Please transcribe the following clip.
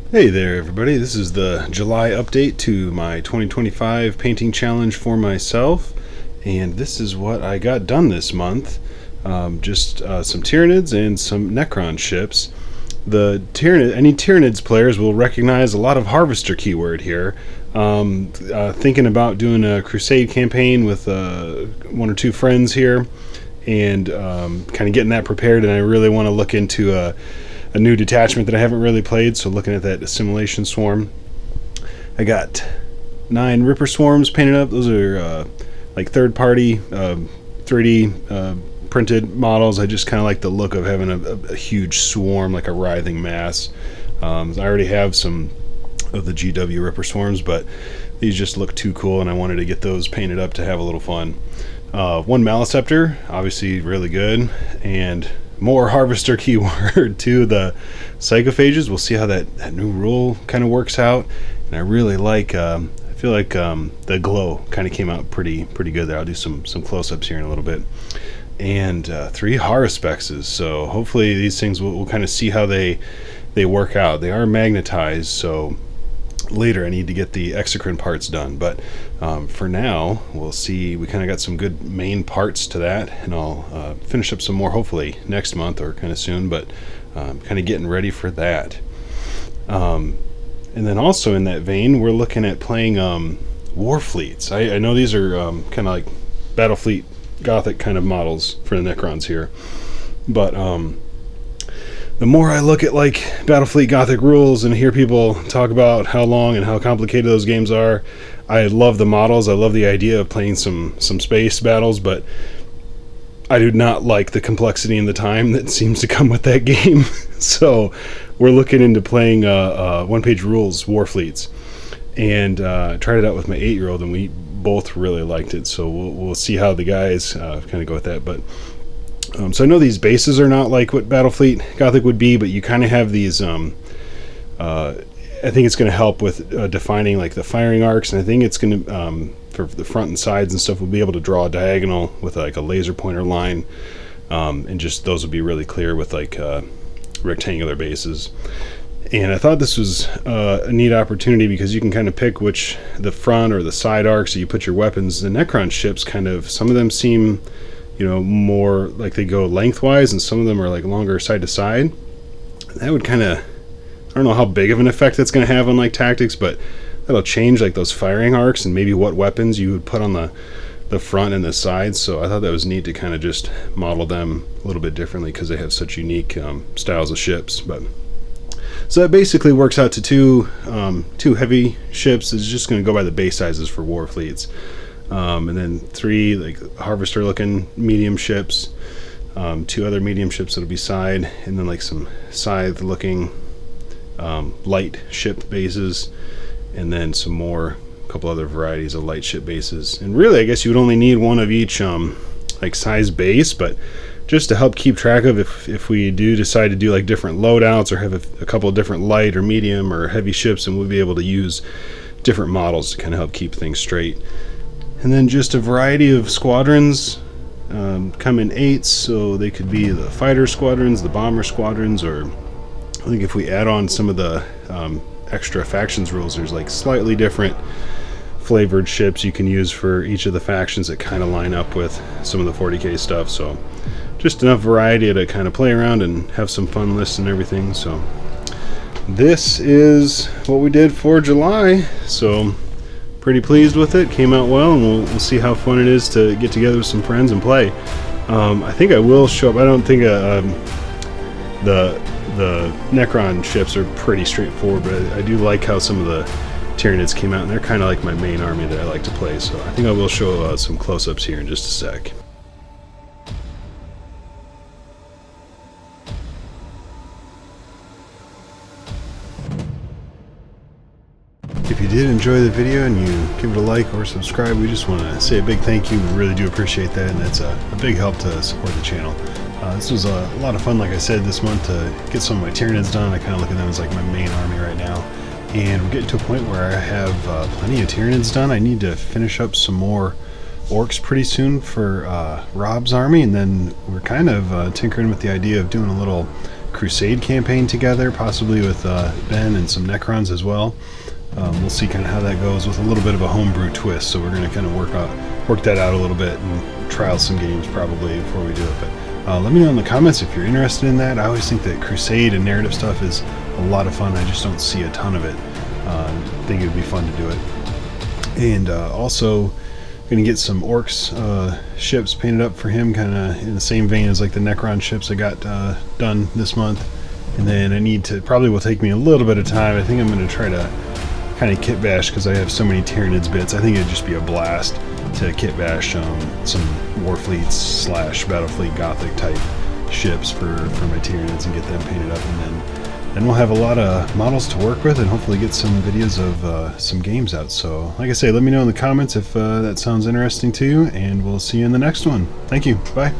Hey there everybody, this is the July update to my 2025 painting challenge for myself, and this is what I got done this month. Just some Tyranids and some Necron ships. Any Tyranids players will recognize a lot of Harvester keyword here. Thinking about doing a Crusade campaign with one or two friends here, and kind of getting that prepared, and I really want to look into a new detachment that I haven't really played, so looking at that Assimilation Swarm. I got 9 Ripper Swarms painted up. Those are like third-party 3D printed models. I just kind of like the look of having a huge swarm, like a writhing mass. I already have some of the GW Ripper Swarms, but these just look too cool, and I wanted to get those painted up to have a little fun. 1 Maliceptor, obviously really good, and more Harvester keyword to the Psychophages. We'll see how that new rule kind of works out, and I really like I feel like the glow kind of came out pretty good there. I'll do some close-ups here in a little bit. And 3 Haruspexes, so hopefully these things we'll kind of see how they work out. They are magnetized, so later I need to get the exocrine parts done, but for now we'll see. We kind of got some good main parts to that, and I'll finish up some more hopefully next month or kind of soon, but kind of getting ready for that. And then also in that vein, we're looking at playing Warfleets. I know these are kind of like Battlefleet Gothic kind of models for the Necrons here, but the more I look at like Battlefleet Gothic rules and hear people talk about how long and how complicated those games are, I love the models. I love the idea of playing some space battles, but I do not like the complexity and the time that seems to come with that game. So we're looking into playing one-page rules Warfleets, and tried it out with my 8-year-old, and we both really liked it. So we'll see how the guys kind of go with that, but. So I know these bases are not like what Battlefleet Gothic would be, but you kind of have these. I think it's going to help with defining like the firing arcs, and I think it's going to for the front and sides and stuff. We'll be able to draw a diagonal with like a laser pointer line, and just those will be really clear with like rectangular bases. And I thought this was a neat opportunity because you can kind of pick which the front or the side arcs that you put your weapons. The Necron ships kind of, some of them seem, more like they go lengthwise, and some of them are like longer side to side. That would kind of, I don't know how big of an effect that's going to have on like tactics, but that'll change like those firing arcs and maybe what weapons you would put on the front and the sides. So I thought that was neat to kind of just model them a little bit differently because they have such unique styles of ships. But so that basically works out to two heavy ships. It's just going to go by the base sizes for Warfleets. And then 3 like Harvester looking medium ships, 2 other medium ships that'll be side, and then like some scythe looking light ship bases, and then some more, a couple other varieties of light ship bases. And really I guess you would only need one of each like size base, but just to help keep track of if we do decide to do like different loadouts or have a couple of different light or medium or heavy ships, and we'll be able to use different models to kind of help keep things straight. And then just a variety of squadrons come in 8s, so they could be the fighter squadrons, the bomber squadrons, or I think if we add on some of the extra factions rules, there's like slightly different flavored ships you can use for each of the factions that kind of line up with some of the 40k stuff. So just enough variety to kind of play around and have some fun lists and everything. So this is what we did for July. So pretty pleased with it. Came out well, and we'll see how fun it is to get together with some friends and play. I think I will show up. I don't think the Necron ships are pretty straightforward, but I do like how some of the Tyranids came out, and they're kind of like my main army that I like to play. So I think I will show some close-ups here in just a sec. If you did enjoy the video and you give it a like or subscribe, we just want to say a big thank you. We really do appreciate that, and that's a big help to support the channel. This was a lot of fun, like I said, this month to get some of my Tyranids done. I kind of look at them as like my main army right now, and we're getting to a point where I have plenty of Tyranids done. I need to finish up some more orcs pretty soon for Rob's army, and then we're kind of tinkering with the idea of doing a little Crusade campaign together, possibly with Ben and some Necrons as well. We'll see kind of how that goes with a little bit of a homebrew twist. So we're going to kind of work that out a little bit and trial some games probably before we do it. But let me know in the comments if you're interested in that. I always think that Crusade and narrative stuff is a lot of fun. I just don't see a ton of it. I think it would be fun to do it. And also going to get some Orcs ships painted up for him, kind of in the same vein as like the Necron ships I got done this month. And then I need to, probably will take me a little bit of time. I think I'm going to try to kind of kit bash, because I have so many Tyranids bits. I think it'd just be a blast to kit bash some Warfleets / Battlefleet Gothic type ships for my Tyranids and get them painted up, and then we'll have a lot of models to work with and hopefully get some videos of some games out. So like I say, let me know in the comments if that sounds interesting to you, and we'll see you in the next one. Thank you. Bye.